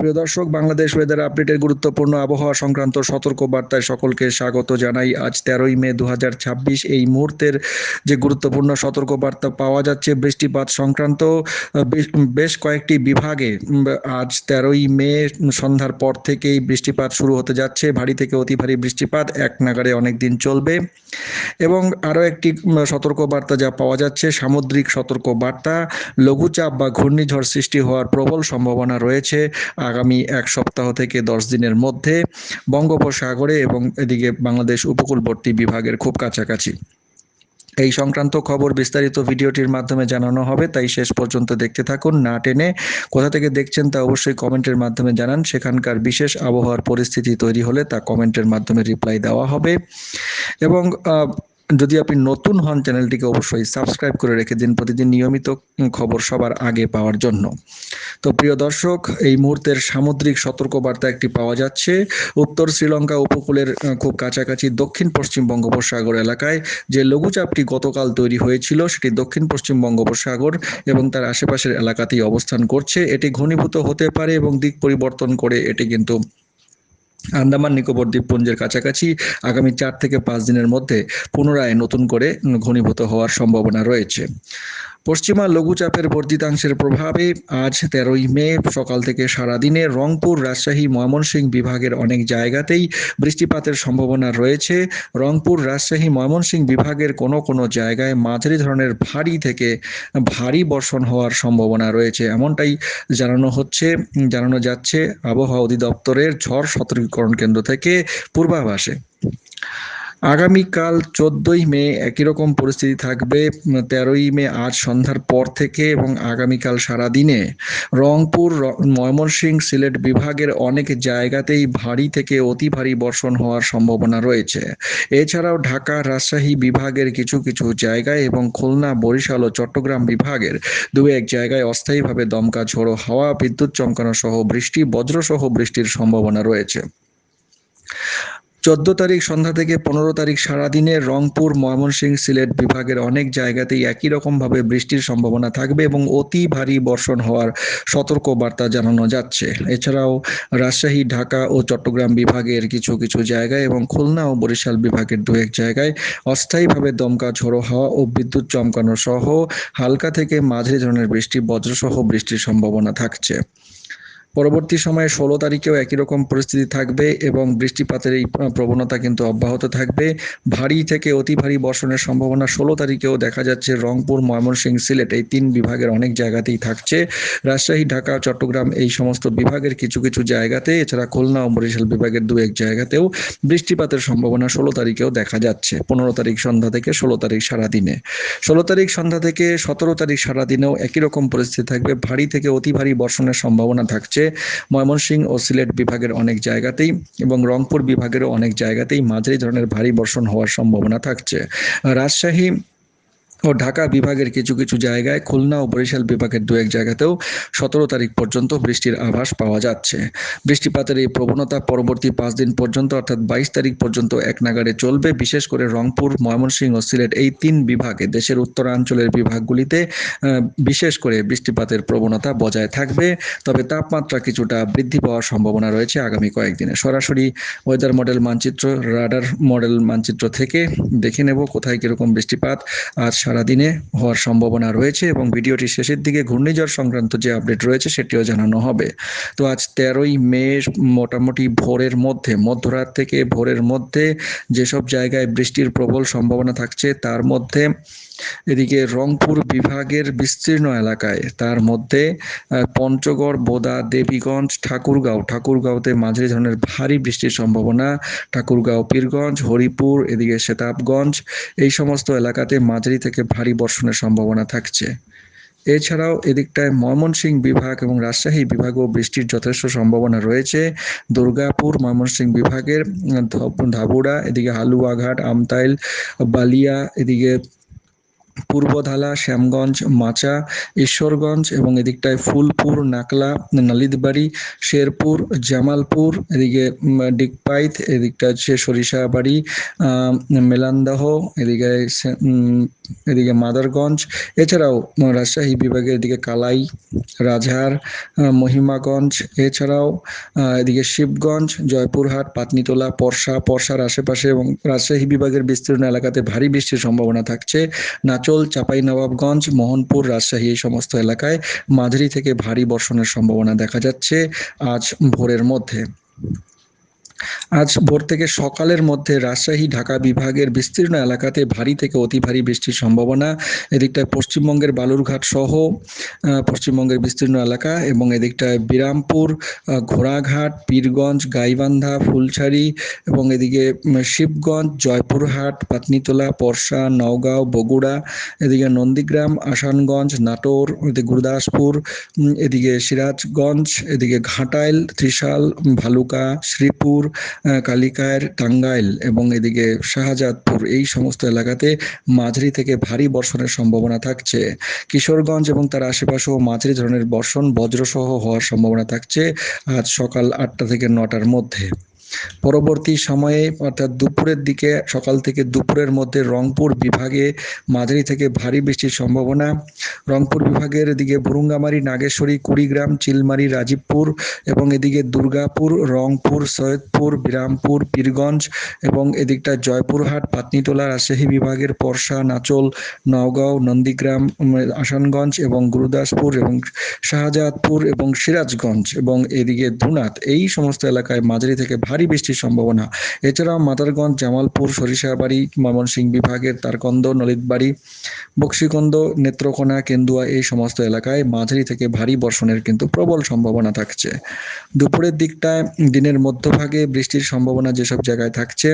প্রিয় দর্শক, বাংলাদেশ ওয়েদার আপডেটের গুরুত্বপূর্ণ আবহাওয়া সংক্রান্ত সতর্ক বার্তায় সকলকে স্বাগত জানাই। আজ 13ই মে 2026। এই মুহূর্তের যে গুরুত্বপূর্ণ সতর্ক বার্তা পাওয়া যাচ্ছে বৃষ্টিপাত সংক্রান্ত বেশ কয়েকটি বিভাগে আজ 13ই মে সন্ধ্যার পর থেকেই বৃষ্টিপাত শুরু হতে যাচ্ছে। ভারী থেকে অতি ভারী বৃষ্টিপাত এক নাগাড়ে অনেক দিন চলবে। এবং আরও একটি সতর্ক বার্তা যা পাওয়া যাচ্ছে, সামুদ্রিক সতর্ক বার্তা, লঘুচাপ বা ঘূর্ণিঝড় সৃষ্টি হওয়ার প্রবল সম্ভাবনা রয়েছে আগামী এক সপ্তাহ থেকে 10 দিনের মধ্যে বঙ্গোপসাগরে এবং এদিকে বাংলাদেশ উপকূলবর্তী বিভাগের খুব কাছাকাছি। এই সংক্রান্ত খবর বিস্তারিত ভিডিওটির মাধ্যমে জানানো হবে, তাই শেষ পর্যন্ত দেখতে থাকুন না টেনে। কোথা থেকে দেখছেন তা অবশ্যই কমেন্টের মাধ্যমে জানান। সেখানকার বিশেষ আবহাওয়ার পরিস্থিতি তৈরি হলে তা কমেন্টের মাধ্যমে রিপ্লাই দেওয়া হবে। এবং যদি আপনি নতুন হন, চ্যানেলটিকে অবশ্যই সাবস্ক্রাইব করে রেখে দিন প্রতিদিন নিয়মিত খবর সবার আগে পাওয়ার জন্য। তো প্রিয় দর্শক, এই মুহূর্তের সামুদ্রিক সতর্কবার্তা একটি পাওয়া যাচ্ছে উত্তর শ্রীলঙ্কা উপকূলের খুব কাছাকাছি দক্ষিণ পশ্চিম বঙ্গোপসাগর এলাকায়। যে লঘুচাপটি গতকাল তৈরি হয়েছিল সেটি দক্ষিণ পশ্চিম বঙ্গোপসাগর এবং তার আশেপাশের এলাকাতেই অবস্থান করছে। এটি ঘনীভূত হতে পারে এবং দিক পরিবর্তন করে এটি কিন্তু আন্দামান নিকোবর দ্বীপপুঞ্জের কাছাকাছি আগামী 4 থেকে 5 দিনের মধ্যে পুনরায় নতুন করে ঘনীভূত হওয়ার সম্ভাবনা রয়েছে। পশ্চিমা লঘুচাপের বর্ধিতাংশের প্রভাবে আজ 13ই মে সকাল থেকে সারাদিনে রংপুর, রাজশাহী, ময়মনসিংহ বিভাগের অনেক জায়গাতেই বৃষ্টিপাতের সম্ভাবনা রয়েছে। রংপুর, রাজশাহী, ময়মনসিংহ বিভাগের কোনো জায়গায় মাঝারি ধরনের ভারী থেকে ভারী বর্ষণ হওয়ার সম্ভাবনা রয়েছে, এমনটাই জানানো যাচ্ছে আবহাওয়া অধিদপ্তরের ঝড় সতর্কীকরণ কেন্দ্র থেকে পূর্বাভাসে। আগামীকাল 14ই মে একই রকম পরিস্থিতি থাকবে। 13ই মে আজ সন্ধ্যার পর থেকে এবং আগামীকাল সারাদিনে রংপুর, ময়মনসিংহ, সিলেট বিভাগের অনেক জায়গাতেই ভারী থেকে অতি ভারী বর্ষণ হওয়ার সম্ভাবনা রয়েছে। এছাড়াও ঢাকা, রাজশাহী বিভাগের কিছু কিছু জায়গায় এবং খুলনা, বরিশাল ও চট্টগ্রাম বিভাগের 2-1 জায়গায় অস্থায়ীভাবে দমকা ঝোড়ো হাওয়া, বিদ্যুৎ চমকানো সহ বৃষ্টি, বজ্রসহ বৃষ্টির সম্ভাবনা রয়েছে। 14 তারিখ সন্ধ্যা থেকে 15 তারিখ সারাদিনে রংপুর, ময়মনসিংহ, সিলেট বিভাগের অনেক জায়গাতেই একই রকমভাবে বৃষ্টির সম্ভাবনা থাকবে এবং অতি ভারী বর্ষণ হওয়ার সতর্ক বার্তা জানানো যাচ্ছে। এছাড়াও রাজশাহী, ঢাকা ও চট্টগ্রাম বিভাগের কিছু কিছু জায়গায় এবং খুলনা ও বরিশাল বিভাগের 2-1 জায়গায় অস্থায়ীভাবে দমকা ঝোড়ো হাওয়া ও বিদ্যুৎ চমকানো সহ হালকা থেকে মাঝারি ধরনের বৃষ্টি, বজ্রসহ বৃষ্টির সম্ভাবনা থাকছে। পরবর্তী সময়ে 16 তারিখেও একই রকম পরিস্থিতি থাকবে এবং বৃষ্টিপাতের এই প্রবণতা কিন্তু অব্যাহত থাকবে। ভারী থেকে অতি ভারী বর্ষণের সম্ভাবনা 16 তারিখেও দেখা যাচ্ছে রংপুর, ময়মনসিংহ, সিলেট এই 3 বিভাগের অনেক জায়গাতেই থাকছে। রাজশাহী, ঢাকা, চট্টগ্রাম এই সমস্ত বিভাগের কিছু কিছু জায়গাতে, এছাড়া খুলনা ও বরিশাল বিভাগের 2-1 জায়গাতেও বৃষ্টিপাতের সম্ভাবনা 16 তারিখেও দেখা যাচ্ছে। 15 তারিখ সন্ধ্যা থেকে 16 তারিখ সারাদিনে। 16 তারিখ সন্ধ্যা থেকে 17 তারিখ সারাদিনেও একই রকম পরিস্থিতি থাকবে। ভারী থেকে অতি ভারী বর্ষণের সম্ভাবনা থাকছে ময়মনসিংহ ও সিলেট বিভাগের অনেক জায়গাতেই এবং রংপুর বিভাগেরও অনেক জায়গাতেই মাঝারি ধরনের ভারী বর্ষণ হওয়ার সম্ভাবনা থাকছে। রাজশাহী ও ঢাকা বিভাগের কিছু কিছু জায়গায়, খুলনা ও বরিশাল বিভাগের 2-1 জায়গাতেও 17 তারিখ পর্যন্ত বৃষ্টির আভাস পাওয়া যাচ্ছে। বৃষ্টিপাতের এই প্রবণতা পরবর্তী 5 দিন পর্যন্ত অর্থাৎ 22 তারিখ পর্যন্ত এক নাগাড়ে চলবে। বিশেষ করে রংপুর, ময়মনসিংহ ও সিলেট এই 3 বিভাগে, দেশের উত্তরাঞ্চলের বিভাগগুলিতে বিশেষ করে বৃষ্টিপাতের প্রবণতা বজায় থাকবে। তবে তাপমাত্রা কিছুটা বৃদ্ধি পাওয়ার সম্ভাবনা রয়েছে আগামী কয়েকদিনে। সরাসরি ওয়েদার মডেল মানচিত্র, রাডার মডেল মানচিত্র থেকে দেখে নেব কোথায় কীরকম বৃষ্টিপাত আজ সারাদিনে হওয়ার সম্ভাবনা রয়েছে এবং ভিডিওটির শেষের দিকে ঘূর্ণিঝড় সংক্রান্ত যে আপডেট রয়েছে সেটিও জানানো হবে। তো আজ 13ই মে মোটামুটি ভোরের মধ্যে, মধ্যরাত থেকে ভোরের মধ্যে যেসব জায়গায় বৃষ্টির প্রবল সম্ভাবনা থাকছে তার মধ্যে এদিকে রংপুর বিভাগের বিস্তীর্ণ এলাকায়, তার মধ্যে পঞ্চগড়, বোদা, দেবীগঞ্জ, ঠাকুরগাঁওতে মাঝারি ধরনের ভারী বৃষ্টির সম্ভাবনা। ঠাকুরগাঁও, পীরগঞ্জ, হরিপুর, এদিকে সেতাবগঞ্জ এই সমস্ত এলাকাতে মাঝারি থেকে ভারী বর্ষণের সম্ভাবনা থাকছে। এছাড়াও এদিকটায় ময়মনসিংহ বিভাগ এবং রাজশাহী বিভাগেও বৃষ্টির যথেষ্ট সম্ভাবনা রয়েছে। দুর্গাপুর, ময়মনসিংহ বিভাগের ধাবুড়া, এদিকে হালুয়াঘাট, আমতাইল, বালিয়া, এদিকে পূর্বধালা, শ্যামগঞ্জ, মাচা, ঈশ্বরগঞ্জ এবং এদিকটায় ফুলপুর, নাকলা, নালিতাবাড়ি, শেরপুর, জামালপুর, এদিকে ডিগপাইথ, এদিকটা হচ্ছে সরিষাবাড়ি, মেলান্দহ, এদিকে এদিকে মাদারগঞ্জ, এছাড়াও রাজশাহী বিভাগের এদিকে কালাই, রাজহার, মহিমাগঞ্জ, এছাড়াও এদিকে শিবগঞ্জ, জয়পুরহাট, পাতনিতলা, পরশার আশেপাশে এবং রাজশাহী বিভাগের বিস্তীর্ণ এলাকাতে ভারী বৃষ্টির সম্ভাবনা থাকছে। নাচল, চাঁপাইনবাবগঞ্জ, মোহনপুর, রাজশাহী এই সমস্ত এলাকায় মাঝারি থেকে ভারী বর্ষণের সম্ভাবনা দেখা যাচ্ছে আজ ভোরের মধ্যে। আজ ভোর থেকে সকালের মধ্যে রাজশাহী, ঢাকা বিভাগের বিস্তীর্ণ এলাকাতে ভারী থেকে অতি ভারী বৃষ্টির সম্ভাবনা। এদিকটায় পশ্চিমবঙ্গের বালুরঘাট সহ পশ্চিমবঙ্গের বিস্তীর্ণ এলাকা এবং এদিকটায় বিরামপুর, ঘোড়াঘাট, পীরগঞ্জ, গাইবান্ধা, ফুলছড়ি এবং এদিকে শিবগঞ্জ, জয়পুরহাট, পাতনিতলা, পরশা, নওগাঁও, বগুড়া, এদিকে নন্দীগ্রাম, আসানগঞ্জ, নাটোর, এদিকে গুরদাসপুর, এদিকে সিরাজগঞ্জ, এদিকে ঘাটাইল, ত্রিশাল, ভালুকা, শ্রীপুর, কালিকায়, টাঙ্গাইল এবং এদিকে শাহজাদপুর এই সমস্ত এলাকাতে মাঝারি থেকে ভারী বর্ষণের সম্ভাবনা থাকছে। কিশোরগঞ্জ এবং তার আশেপাশেও মাঝারি ধরনের বর্ষণ বজ্রসহ হওয়ার সম্ভাবনা থাকছে আজ সকাল 8টা থেকে 9টার মধ্যে। পরবর্তী সময়ে অর্থাৎ দুপুরের দিকে, সকাল থেকে দুপুরের মধ্যে রংপুর বিভাগে মাঝারি থেকে ভারী বৃষ্টির সম্ভাবনা। রংপুর বিভাগের এদিকে ভুরুঙ্গামারি, নাগেশ্বরী, কুড়িগ্রাম, চিলমারি, রাজীবপুর এবং এদিকে দুর্গাপুর, রংপুর, সৈয়দপুর, বিরামপুর, পীরগঞ্জ এবং এদিকটা জয়পুরহাট, পাতনিতলা, রাজশাহী বিভাগের পরশা, নাচল, নওগাঁও, নন্দীগ্রাম, আসানগঞ্জ এবং গুরুদাসপুর এবং শাহজাদপুর এবং সিরাজগঞ্জ এবং এদিকে ধুনাত এই সমস্ত এলাকায় মাঝারি থেকে ভারী বৃষ্টির সম্ভাবনা। এছাড়াও মাদারগঞ্জ, জামালপুর, সরিষাবাড়ি, ময়মনসিংহ বিভাগের তারকন্দ, নলিতাবাড়ি, বক্সিকন্দ, নেত্রকোনা, কেন্দুয়া এই সমস্ত এলাকায় মাঝারি থেকে ভারী বর্ষণের কিন্তু প্রবল সম্ভাবনা থাকছে। দুপুরের দিকটায় দিনের মধ্যভাগে বৃষ্টির সম্ভাবনা যেসব জায়গায় থাকছে,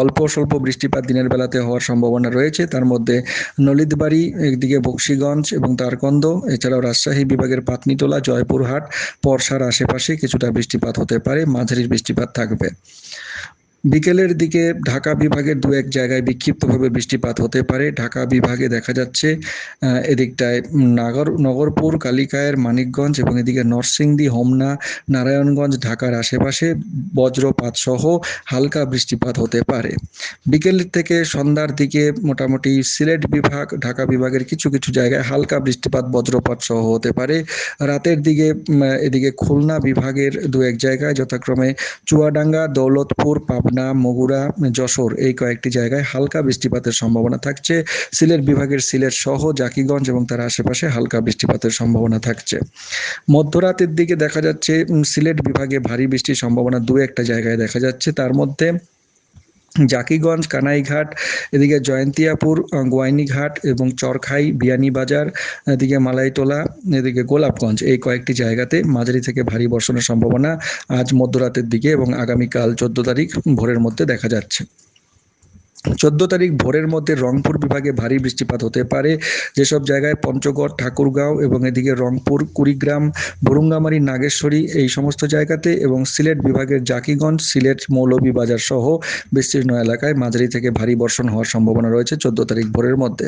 অল্প স্বল্প বৃষ্টিপাত দিনের বেলাতে হওয়ার সম্ভাবনা রয়েছে। তার মধ্যে নলিতাবাড়ি, একদিকে বক্সিগঞ্জ এবং তারকন্দ, এছাড়াও রাজশাহী বিভাগের পাতনিতলা, জয়পুরহাট, পরশার আশেপাশে কিছুটা বৃষ্টিপাত হতে পারে, মাঝারি বৃষ্টিপাত থাকবে। বিকেলের দিকে ঢাকা বিভাগের দু এক জায়গায় বিক্ষিপ্তভাবে বৃষ্টিপাত হতে পারে। ঢাকা বিভাগে দেখা যাচ্ছে এদিকটায় নগরপুর, কালিকায়ের, মানিকগঞ্জ এবং এদিকে নরসিংদী, হোমনা, নারায়ণগঞ্জ, ঢাকার আশেপাশে বজ্রপাত সহ হালকা বৃষ্টিপাত হতে পারে। বিকেলের থেকে সন্ধ্যার দিকে মোটামুটি সিলেট বিভাগ, ঢাকা বিভাগের কিছু কিছু জায়গায় হালকা বৃষ্টিপাত বজ্রপাত সহ হতে পারে। রাতের দিকে এদিকে খুলনা বিভাগের দু এক জায়গায় যথাক্রমে চুয়াডাঙ্গা, দৌলতপুর, পাবনা, বগুড়া, যশোর এই কয়েকটি জায়গায় হালকা বৃষ্টিপাতের সম্ভাবনা থাকছে। সিলেট বিভাগের সিলেট সহ জাকিগঞ্জ এবং তার আশেপাশে হালকা বৃষ্টিপাতের সম্ভাবনা থাকছে। মধ্যরাতের দিকে দেখা যাচ্ছে সিলেট বিভাগে ভারী বৃষ্টির সম্ভাবনা দু একটা জায়গায় দেখা যাচ্ছে। তার মধ্যে জাকিগঞ্জ, কানাইঘাট, এদিকে জয়ন্তিয়াপুর, গোয়াইনীঘাট এবং চরখাই, বিয়ানীবাজার, এদিকে মালাইটোলা, এদিকে গোলাপগঞ্জ এই কয়েকটি জায়গাতে মাঝারি থেকে ভারী বর্ষণের সম্ভাবনা আজ মধ্যরাতের দিকে এবং আগামীকাল 14 তারিখ ভোরের মধ্যে দেখা যাচ্ছে। 14 তারিখ ভোরের মধ্যে রংপুর বিভাগে ভারী বৃষ্টিপাত হতে পারে। যেসব জায়গায় পঞ্চগড়, ঠাকুরগাঁও এবং এদিকে রংপুর, কুড়িগ্রাম, ভুরুঙ্গামারি, নাগেশ্বরী এই সমস্ত জায়গাতে এবং সিলেট বিভাগের জাকিগঞ্জ, সিলেট, মৌলভীবাজার সহ বিস্তীর্ণ এলাকায় মাঝারি থেকে ভারী বর্ষণ হওয়ার সম্ভাবনা রয়েছে 14 তারিখ ভোরের মধ্যে।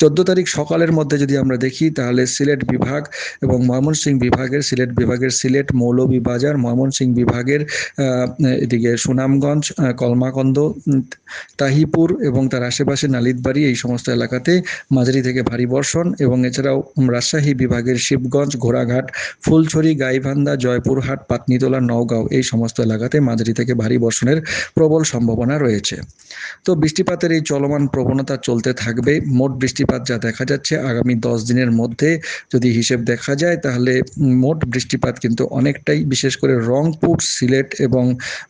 14 তারিখ সকালের মধ্যে যদি আমরা দেখি তাহলে সিলেট বিভাগ এবং ময়মনসিংহ বিভাগের সিলেট, মৌলভীবাজার, ময়মনসিংহ বিভাগের এদিকে সুনামগঞ্জ, কলমাকন্দ, তাহিপুর এবং তার আশেপাশে নালিতাবাড়ি এই সমস্ত এলাকাতে মাঝারি থেকে ভারী বর্ষণ এবং এছাড়াও রাজশাহী বিভাগের শিবগঞ্জ, ঘোড়াঘাট, ফুলছড়ি, গাইবান্ধা, জয়পুরহাট, পাতনিতলা, নওগাঁও এই সমস্ত এলাকাতে মাঝারি থেকে ভারী বর্ষণের প্রবল সম্ভাবনা রয়েছে। তো বৃষ্টিপাতের এই চলমান প্রবণতা চলতে থাকবে। মোট বৃষ্টিপাত যা দেখা যাচ্ছে আগামী 10 দিনের মধ্যে যদি হিসেব দেখা যায় তাহলে মোট বৃষ্টিপাত কিন্তু অনেকটাই, বিশেষ করে রংপুর, সিলেট এবং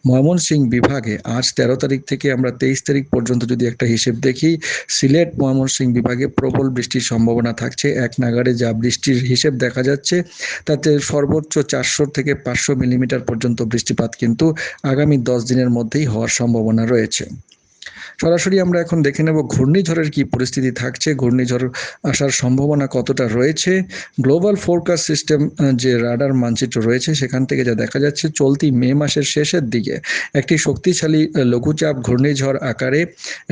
ময়মনসিংহ বিভাগে আজ 13 তারিখ থেকে আমরা 23 তারিখ পর্যন্ত যদি একটা হিসেব দেখি, সিলেট, ময়মনসিংহ বিভাগে প্রবল বৃষ্টির সম্ভাবনা থাকছে। এক নাগাড়ে যা বৃষ্টির হিসেব দেখা যাচ্ছে তাতে সর্বোচ্চ 400 থেকে 500 মিলিমিটার পর্যন্ত বৃষ্টিপাত কিন্তু আগামী 10 দিনের মধ্যেই হওয়ার সম্ভাবনা রয়েছে। সরাসরি আমরা এখন দেখে নেব ঘূর্ণিঝড়ের কি পরিস্থিতি থাকছে, ঘূর্ণিঝড় আসার সম্ভাবনা কতটা রয়েছে। গ্লোবাল ফোরকাস্ট সিস্টেম যে রাডার মানচিত্র রয়েছে সেখান থেকে যা দেখা যাচ্ছে, চলতি মে মাসের শেষের দিকে একটি শক্তিশালী লঘুচাপ ঘূর্ণিঝড় আকারে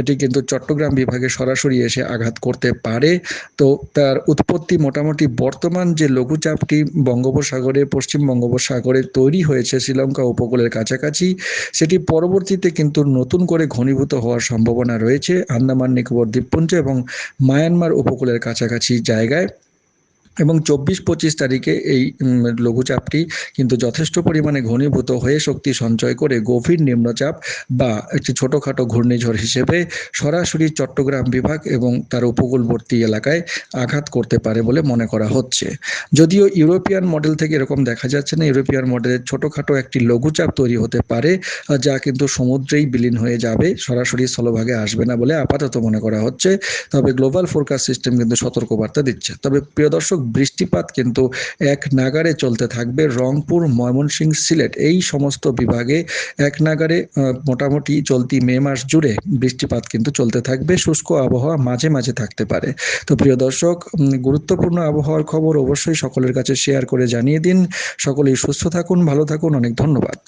এটি কিন্তু চট্টগ্রাম বিভাগে সরাসরি এসে আঘাত করতে পারে। তো তার উৎপত্তি মোটামুটি বর্তমান যে লঘুচাপটি বঙ্গোপসাগরে, পশ্চিম বঙ্গোপসাগরে তৈরি হয়েছে শ্রীলঙ্কা উপকূলের কাছাকাছি, সেটি পরবর্তীতে কিন্তু নতুন করে ঘনীভূত হওয়ার সম্ভাবনা রয়েছে আন্দামান নিকোবর দ্বীপপুঞ্জ এবং মায়ানমার উপকূলের কাছাকাছি জায়গায়। এবং 24-25 তারিখে এই লঘুচাপটি কিন্তু যথেষ্ট পরিমাণে ঘনীভূত হয়ে শক্তি সঞ্চয় করে গভীর নিম্নচাপ বা একটি ছোটোখাটো ঘূর্ণিঝড় হিসেবে সরাসরি চট্টগ্রাম বিভাগ এবং তার উপকূলবর্তী এলাকায় আঘাত করতে পারে বলে মনে করা হচ্ছে। যদিও ইউরোপিয়ান মডেল থেকে এরকম দেখা যাচ্ছে না, ইউরোপিয়ান মডেলের ছোটোখাটো একটি লঘুচাপ তৈরি হতে পারে যা কিন্তু সমুদ্রেই বিলীন হয়ে যাবে, সরাসরি স্থলভাগে আসবে না বলে আপাতত মনে করা হচ্ছে। তবে গ্লোবাল ফোরকাস্ট সিস্টেম কিন্তু সতর্কবার্তা দিচ্ছে। তবে প্রিয় দর্শক, বৃষ্টিপাত কিন্তু এক নাগাড়ে চলতে থাকবে। রংপুর, ময়মনসিংহ, সিলেট এই সমস্ত বিভাগে এক নাগাড়ে মোটামুটি চলতি মে মাস জুড়ে বৃষ্টিপাত কিন্তু চলতে থাকবে। শুষ্ক আবহাওয়া মাঝে মাঝে থাকতে পারে। তো প্রিয় দর্শক, গুরুত্বপূর্ণ আবহাওয়ার খবর অবশ্যই সকলের কাছে শেয়ার করে জানিয়ে দিন। সকলেই সুস্থ থাকুন, ভালো থাকুন। অনেক ধন্যবাদ।